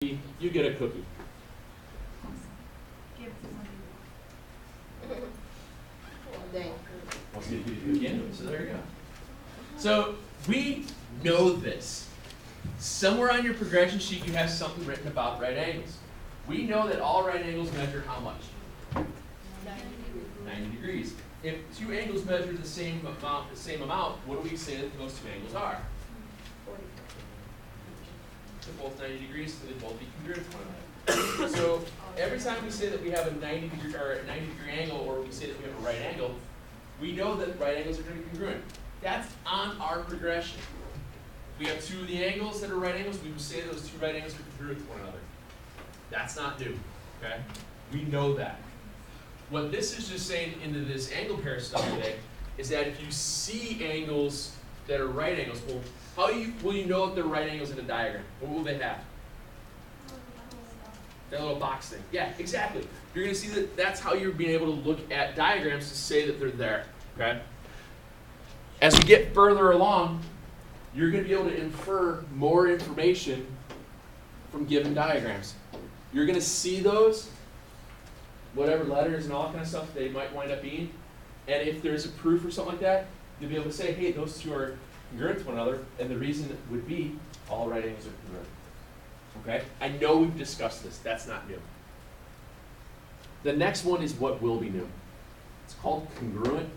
you get a cookie. I'll see if you do again. So there you go. So we know this. Somewhere on your progression sheet you have something written about right angles. We know that all right angles measure how much? 90 degrees. If two angles measure the same amount, what do we say that those two angles are? 40. They're both 90 degrees, so they both be congruent to one another. So every time we say that we have a 90 degree angle, or we say that we have a right angle, we know that right angles are going to be congruent. That's on our progression. We have two of the angles that are right angles. We would say those two right angles are congruent to one another. That's not new. Okay? We know that. What this is just saying into this angle pair stuff today is that if you see angles that are right angles, well, how will you know if they're right angles in a diagram? What will they have? That little box thing. Yeah, exactly. You're going to see that that's how you're being able to look at diagrams to say that they're there. Okay? As we get further along, you're going to be able to infer more information from given diagrams. You're going to see those, whatever letters and all that kind of stuff they might wind up being, and if there's a proof or something like that, you'll be able to say, hey, those two are congruent to one another, and the reason would be all right angles are congruent. Okay? I know we've discussed this. That's not new. The next one is what will be new. It's called congruent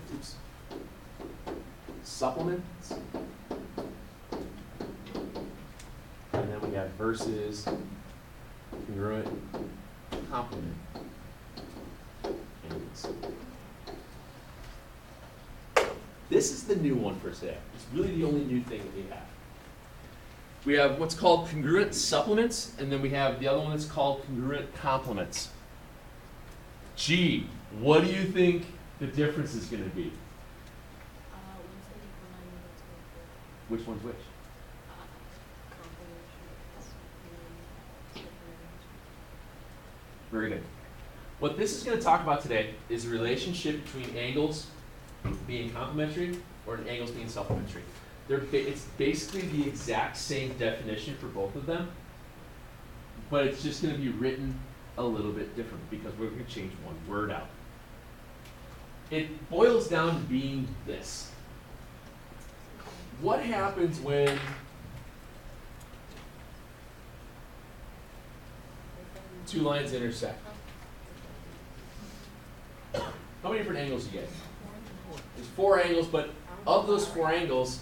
supplements. And then we have versus congruent complement angles. This is the new one for today. It's really the only new thing that we have. We have what's called congruent supplements, and then we have the other one that's called congruent complements. Gee, what do you think the difference is going to be? Which one's which? Very good. What this is going to talk about today is the relationship between angles being complementary or angles being supplementary. It's basically the exact same definition for both of them, but it's just going to be written a little bit different because we're going to change one word out. It boils down to being this. What happens when two lines intersect? How many different angles do you get? There's 4 angles, but of those 4 angles,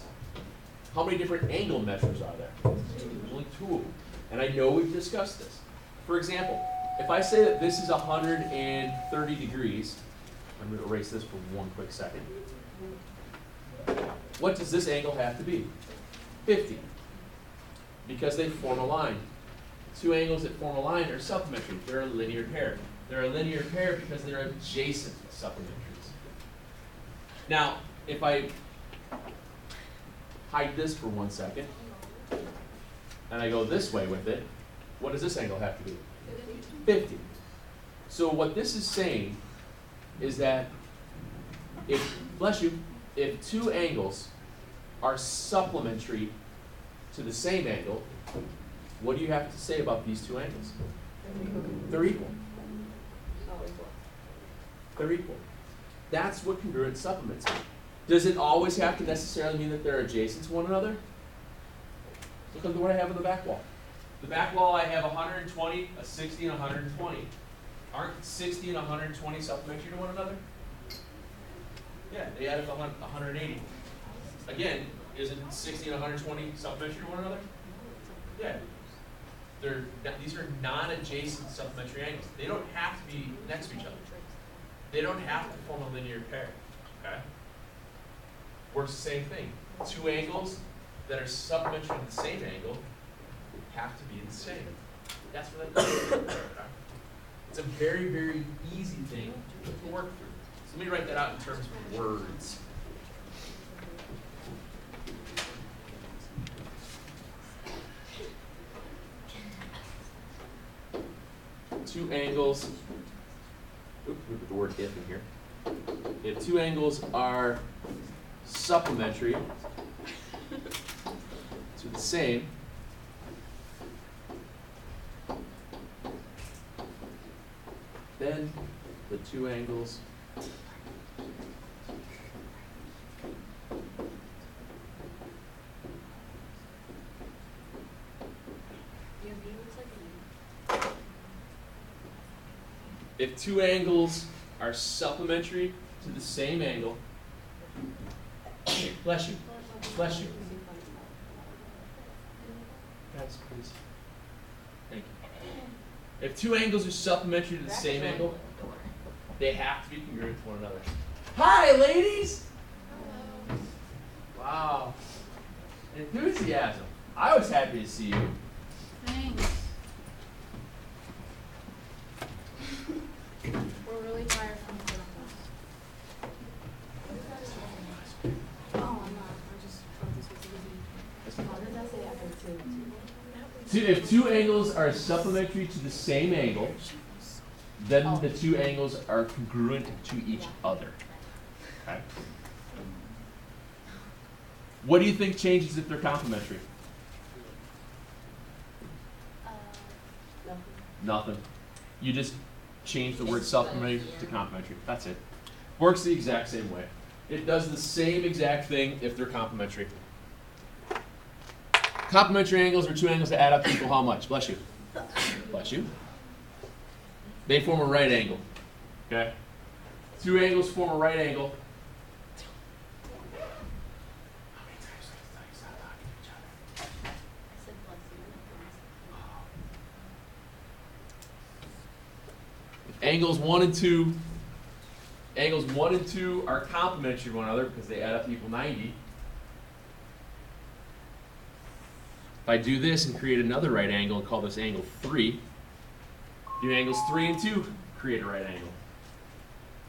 how many different angle measures are there? There's only 2 of them. And I know we've discussed this. For example, if I say that this is 130 degrees, I'm going to erase this for one quick second. What does this angle have to be? 50. Because they form a line. 2 angles that form a line are supplementary. They're a linear pair. They're a linear pair because they're adjacent supplementaries. Now, if I hide this for one second, and I go this way with it, what does this angle have to be? 50. So what this is saying is that if 2 angles are supplementary to the same angle, what do you have to say about these 2 angles? They're equal. They're equal. That's what congruent supplements mean. Does it always have to necessarily mean that they're adjacent to one another? Look at what I have on the back wall. The back wall I have 120, a 60, and 120. Aren't 60 and 120 supplementary to one another? Yeah, they add up to 180. Again, isn't 60 and 120 supplementary to one another? Yeah. These are non-adjacent supplementary angles. They don't have to be next to each other. They don't have to form a linear pair. Okay? Works the same thing. 2 angles that are supplementary to the same angle have to be the same. That's what that means. It's a very, very easy thing to work through. So let me write that out in terms of words. Two angles. Oops, we put the word if in here. If 2 angles are supplementary to the same, Then the two angles if two angles are supplementary to the same angle, bless you, bless you. That's crazy. Thank you. If two angles are supplementary to the same angle, they have to be congruent to one another. Hi, ladies! Hello. Wow. Enthusiasm. I was happy to see you. Thanks. We're really tired from the class. Oh, I'm not. I just thought this was easy. What did that say after two? If two angles are supplementary to the same angle, then the two angles are congruent to each other. Okay. What do you think changes if they're complementary? Nothing. You just change the word supplementary to complementary. That's it. Works the exact same way. It does the same exact thing if they're complementary. Complementary angles are two angles that add up to equal how much? Bless you. Bless you. They form a right angle. Okay? Two angles form a right angle. How many times do I have to tell you stop talking to each other? I said If angles 1 and 2 are complementary to one another because they add up to equal 90. If I do this and create another right angle and call this angle 3, do angles 3 and 2 create a right angle?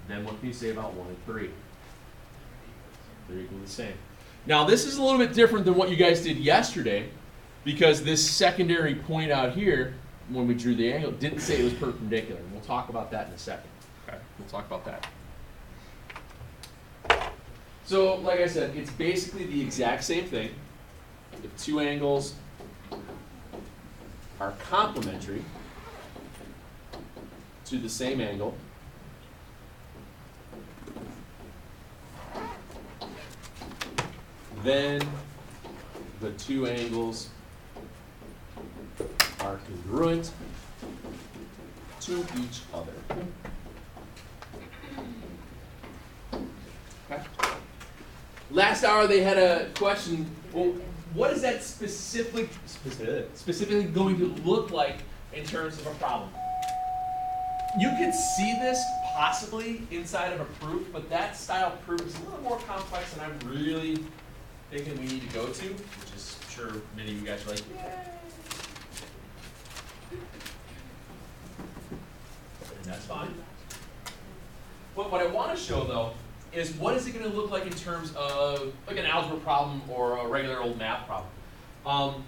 Then what can you say about 1 and 3? They're equal the same. Now this is a little bit different than what you guys did yesterday because this secondary point out here, when we drew the angle, didn't say it was perpendicular. And we'll talk about that in a second. Okay, we'll talk about that. So, like I said, it's basically the exact same thing. If two angles are complementary to the same angle, then the two angles are congruent to each other. Okay. Last hour they had a question, well, what is that specifically going to look like in terms of a problem? You could see this possibly inside of a proof, but that style proof is a little more complex than I'm really thinking we need to go to, which is I'm sure many of you guys are like, yay. And that's fine. But what I want to show though is what is it going to look like in terms of like an algebra problem or a regular old math problem.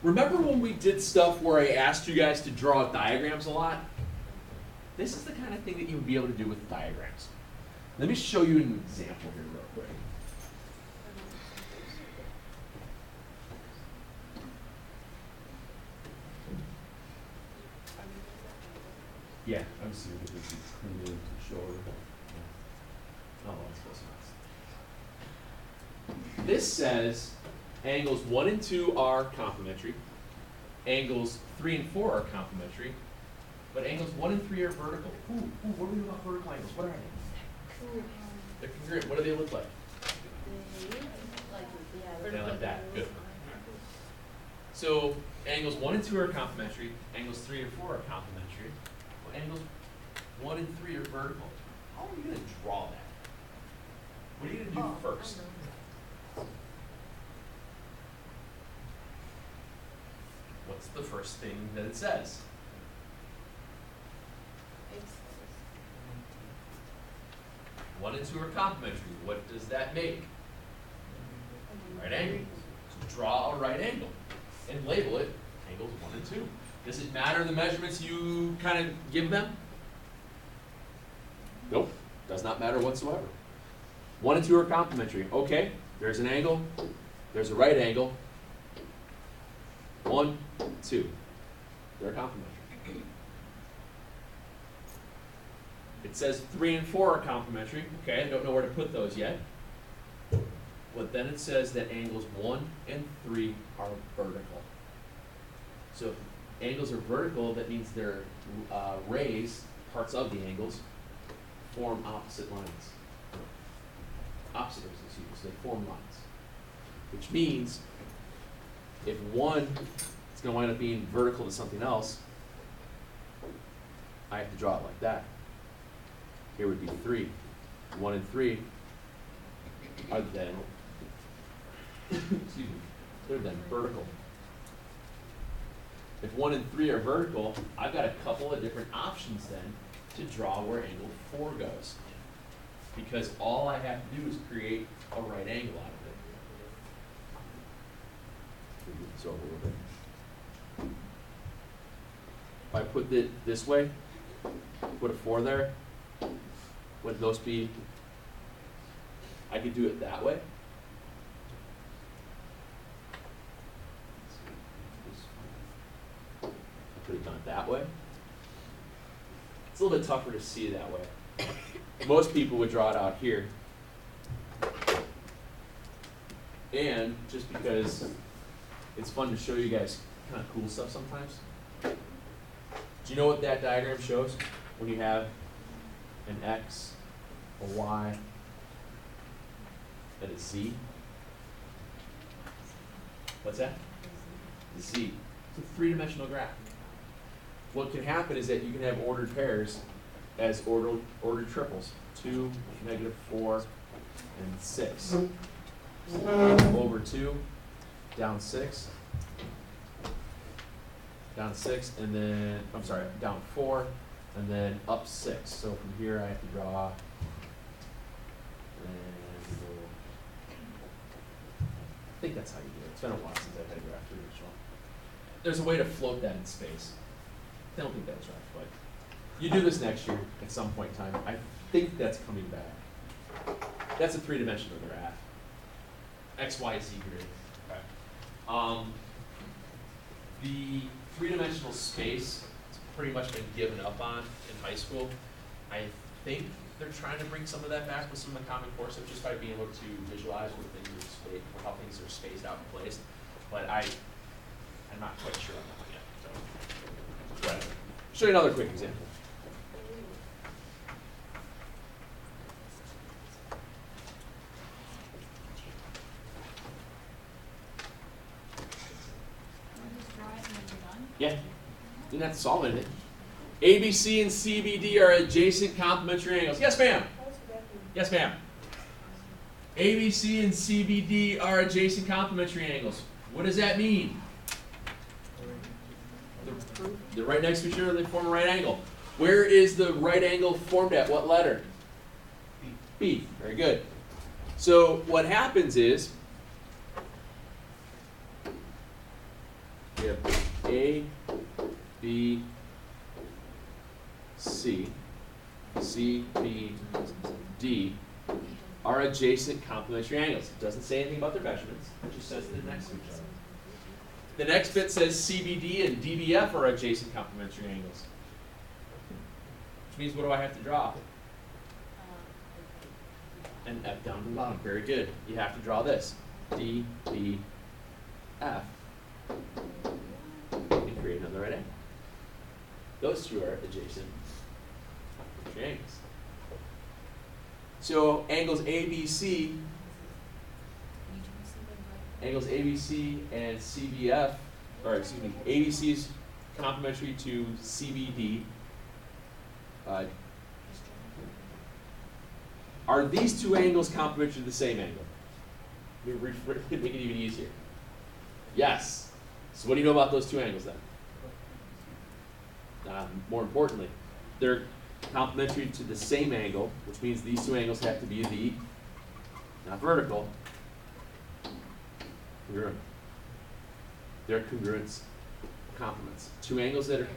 Remember when we did stuff where I asked you guys to draw out diagrams a lot? This is the kind of thing that you would be able to do with diagrams. Let me show you an example here real quick. Yeah, I'm just going to get this cleaned in to show her. Oh, that's close enough. This says angles 1 and 2 are complementary. Angles 3 and 4 are complementary. But angles 1 and 3 are vertical. Ooh, what do we know about vertical angles? What are they? They're congruent. What do they look like? They're like that. Good. So angles 1 and 2 are complementary. Angles 3 and 4 are complementary. Well, angles 1 and 3 are vertical. How are you going to draw that? What are you going to do first? What's the first thing that it says? 1 and 2 are complementary. What does that make? Right angle. So draw a right angle and label it angles 1 and 2. Does it matter the measurements you kind of give them? Nope. Does not matter whatsoever. 1 and 2 are complementary. Okay, there's an angle. There's a right angle. 1, 2. They're complementary. It says 3 and 4 are complementary. Okay, I don't know where to put those yet. But then it says that angles 1 and 3 are vertical. So if angles are vertical, that means their rays, parts of the angles, form opposite lines. Opposite rays, excuse me, so they form lines. Which means if one is going to wind up being vertical to something else, I have to draw it like that. Here would be 3. 1 and 3 are then, excuse me, they're then vertical. If 1 and 3 are vertical, I've got a couple of different options then to draw where angle 4 goes. Because all I have to do is create a right angle out of it. Move this over a little bit. If I put it this way, put a 4 there, would those be, I could do it that way. I could have done it that way. It's a little bit tougher to see that way. Most people would draw it out here. And just because it's fun to show you guys kind of cool stuff sometimes. Do you know what that diagram shows? When you have an X, a Y, and a Z. What's that? The Z. It's a three-dimensional graph. What can happen is that you can have ordered pairs as ordered triples. 2, -4, and 6. Over 2, down 6, down 6, and then, I'm sorry, down 4, and then up 6. So from here I have to draw, and go, I think that's how you do it. It's been a while since I've had a graph three-dimensional. There's a way to float that in space. I don't think that's right, but you do this next year at some point in time. I think that's coming back. That's a three-dimensional graph. X, Y, Z grid. Okay. The three-dimensional space has pretty much been given up on in high school. I think they're trying to bring some of that back with some of the Common Core stuff, just by being able to visualize where things are spaced, how things are spaced out and placed. But I'm not quite sure on that one yet. So, whatever. Show you another quick example. Yeah, you didn't have to solve anything. ABC and CBD are adjacent complementary angles. Yes, ma'am. Yes, ma'am. ABC and CBD are adjacent complementary angles. What does that mean? They're right next to each other, they form a right angle. Where is the right angle formed at? What letter? B. Very good. So what happens is, we have A, B, C, C, B, D are adjacent complementary angles. It doesn't say anything about their measurements. It just says they're next to each other. The next bit says CBD and DBF are adjacent complementary angles. Which means what do I have to draw? An F down to the bottom. Very good. You have to draw this. D, B, F. And create another right angle. Those two are adjacent complementary angles. So angles ABC, and CBF, or excuse me, ABC is complementary to CBD. Are these two angles complementary to the same angle? Let me make it even easier. Yes. So what do you know about those two angles then? More importantly, they're complementary to the same angle, which means these two angles have to be the, not vertical, congruent. They're congruence complements. Two angles that are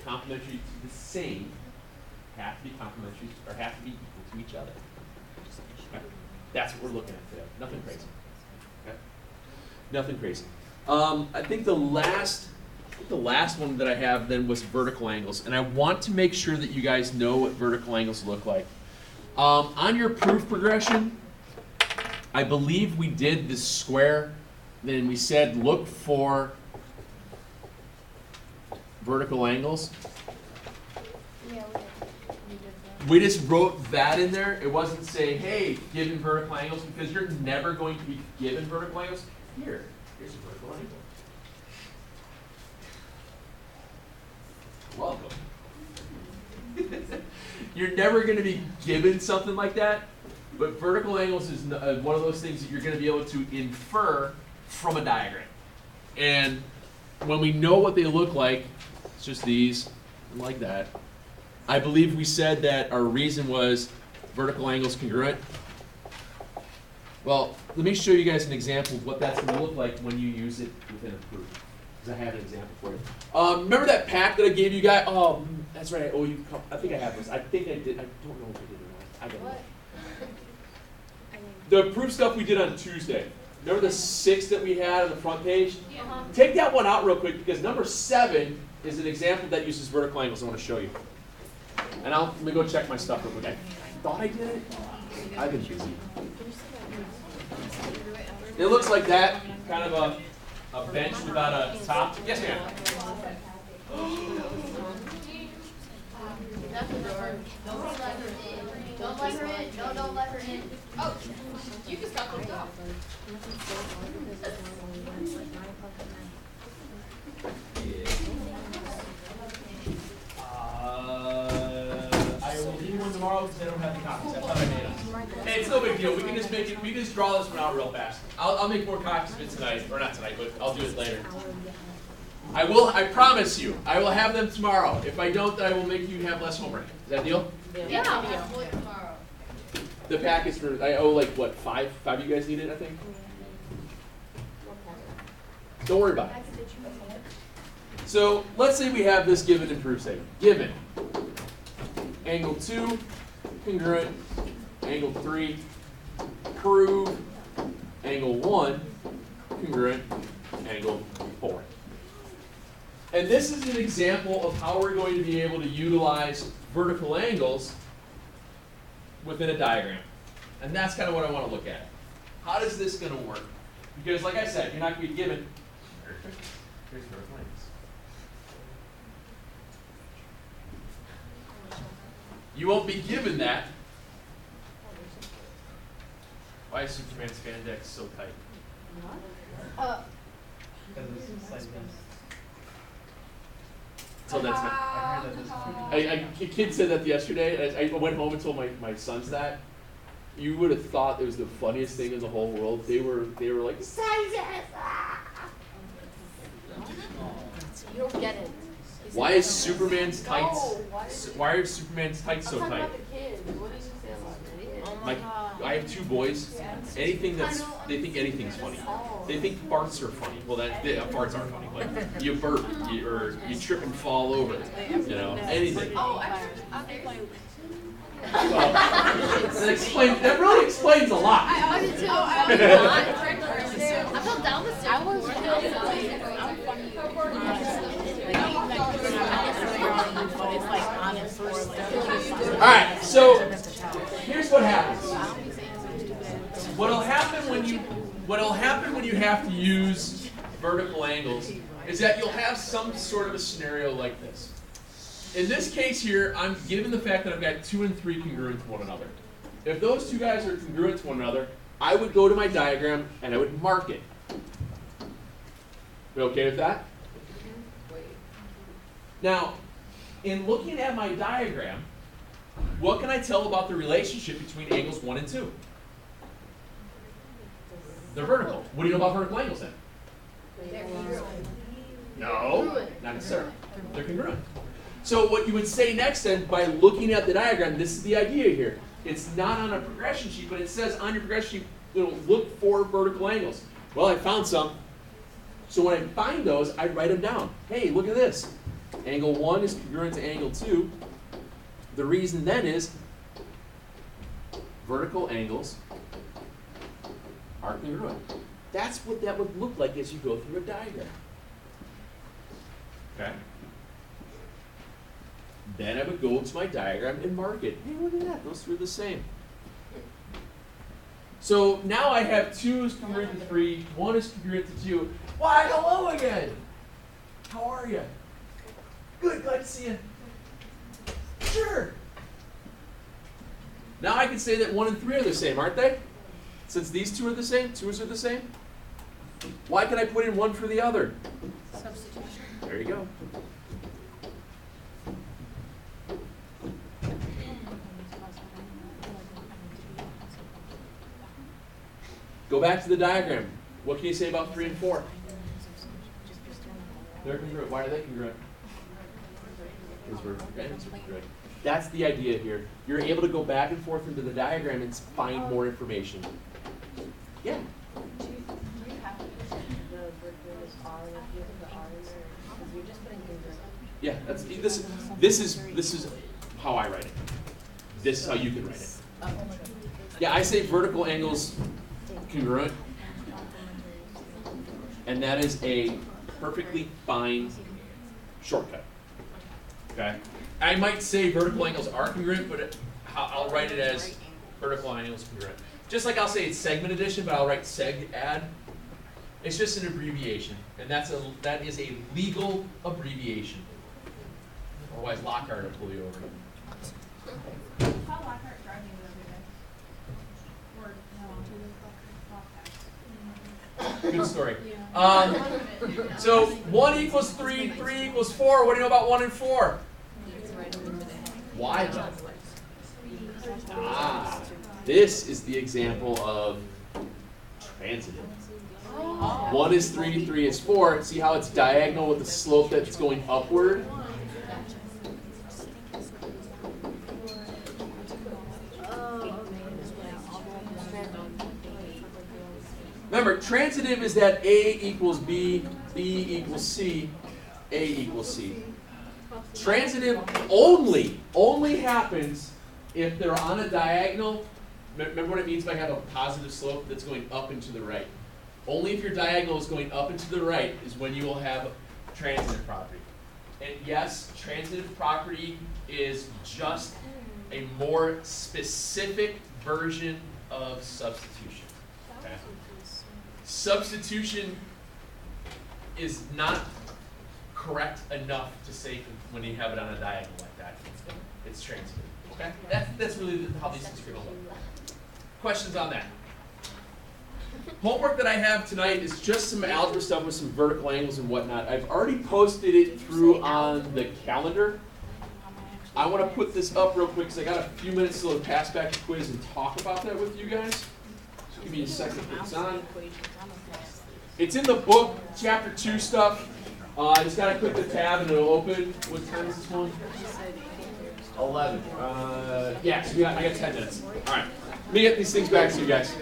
complementary to the same have to be complementary, or have to be equal to each other. Okay? That's what we're looking at today. Nothing crazy. Okay? Nothing crazy. I think the last The last one that I have then was vertical angles, and I want to make sure that you guys know what vertical angles look like. On your proof progression, I believe we did this square, then we said look for vertical angles. Yeah, we did that. We just wrote that in there. It wasn't saying, hey, given vertical angles, because you're never going to be given vertical angles. Here's a vertical angle. Welcome. You're never going to be given something like that, but vertical angles is one of those things that you're going to be able to infer from a diagram. And when we know what they look like, it's just these, like that. I believe we said that our reason was vertical angles congruent. Well, let me show you guys an example of what that's going to look like when you use it within a proof. Because I have an example for you. Remember that pack that I gave you guys? Oh, that's right. I owe you. I think I have this. I think I did. I don't know if I did or not. I don't know. The proof stuff we did on Tuesday. Remember the 6 that we had on the front page? Uh-huh. Take that one out real quick because number 7 is an example that uses vertical angles. I want to show you. And let me go check my stuff real quick. I thought I did it. I've been busy. It looks like that, kind of a bench without a top. Yes, ma'am. Don't let her in. No, don't let her in. Oh, you just got closed off. I will leave one tomorrow because I don't have the copies. I thought I made them. Hey, it's no big deal. We can just make it. We can just draw this one out real fast. I'll make more copies of it tonight, or not tonight, but I'll do it later. I will. I promise you. I will have them tomorrow. If I don't, then I will make you have less homework. Is that a deal? Yeah, I'll do it tomorrow. The pack is for. I owe like what 5? 5 of you guys need it, I think. Don't worry about it. So let's say we have this given and proof statement. Given angle 2, congruent, angle 3, prove, angle 1, congruent, angle 4. And this is an example of how we're going to be able to utilize vertical angles within a diagram. And that's kind of what I want to look at. How is this going to work? Because like I said, you're not going to be given, here's vertical angles. You won't be given that. Why is Superman's spandex so tight? So that's a kid said that yesterday. I went home and told my sons that. You would have thought it was the funniest thing in the whole world. They were like, sizes! You don't get it. Why is Superman's tights? Why are Superman's tights so tight? Oh my God. I have 2 boys. Anything they think anything's funny. They think farts are funny. Well, farts aren't funny, but you burp, or you trip and fall over. You know, anything. Oh, Well, that really explains a lot. I did too. I fell down the stairs. I was All right, so here's what happens. What'll happen when you have to use vertical angles is that you'll have some sort of a scenario like this. In this case here, I'm given the fact that I've got 2 and 3 congruent to one another. If those 2 guys are congruent to one another, I would go to my diagram and I would mark it. We okay with that? Now, in looking at my diagram, what can I tell about the relationship between angles 1 and 2? They're vertical. What do you know about vertical angles then? No, not necessarily. They're congruent. So what you would say next then, by looking at the diagram, this is the idea here. It's not on a progression sheet, but it says on your progression sheet, look for vertical angles. Well, I found some. So when I find those, I write them down. Hey, look at this. Angle 1 is congruent to angle 2. The reason then is vertical angles are congruent. That's what that would look like as you go through a diagram. Okay. Then I would go to my diagram and mark it. Hey, look at that. Those two are the same. So now I have 2 is congruent to 3, 1 is congruent to 2. Why, hello again. How are you? Good, glad to see you. Sure. Now I can say that 1 and 3 are the same, aren't they? Since these 2 are the same, 2's are the same. Why can I put in 1 for the other? Substitution. There you go. Go back to the diagram. What can you say about 3 and 4? They're congruent. Why are they congruent? Because we're congruent. That's the idea here. You're able to go back and forth into the diagram and find more information. Yeah. Do you have to put the virtuous R with using the R in there? Because you're just putting congruent. Yeah. This is how I write it. This is how you can write it. Yeah, I say vertical angles congruent, and that is a perfectly fine shortcut. Okay. I might say vertical angles are congruent, but I'll write it as vertical angles congruent. Just like I'll say it's segment addition, but I'll write seg add. It's just an abbreviation, and that is a legal abbreviation. Otherwise, Lockhart will pull you over. How Lockhart drive you every day? Or no? Good story. So 1 equals 3, 3 equals 4. What do you know about 1 and 4? Why though? This is the example of transitive. 1 is 3, 3 is 4. See how it's diagonal with the slope that's going upward? Remember, transitive is that A equals B, B equals C, A equals C. Transitive only happens if they're on a diagonal. Remember what it means by have a positive slope that's going up and to the right. Only if your diagonal is going up and to the right is when you will have transitive property. And yes, transitive property is just a more specific version of substitution. Okay? Substitution is not correct enough to say when you have it on a diagonal like that. It's transitive. Okay? That's really how these things are going to look. Questions on that? Homework that I have tonight is just some algebra stuff with some vertical angles and whatnot. I've already posted it through on the calendar. I want to put this up real quick because I got a few minutes to pass back the quiz and talk about that with you guys. So give me a second to put this on. It's in the book, chapter 2 stuff. I just got to click the tab and it'll open. What time is this one? 11. Yeah, so I got 10 minutes. All right. Let me get these things back to you guys.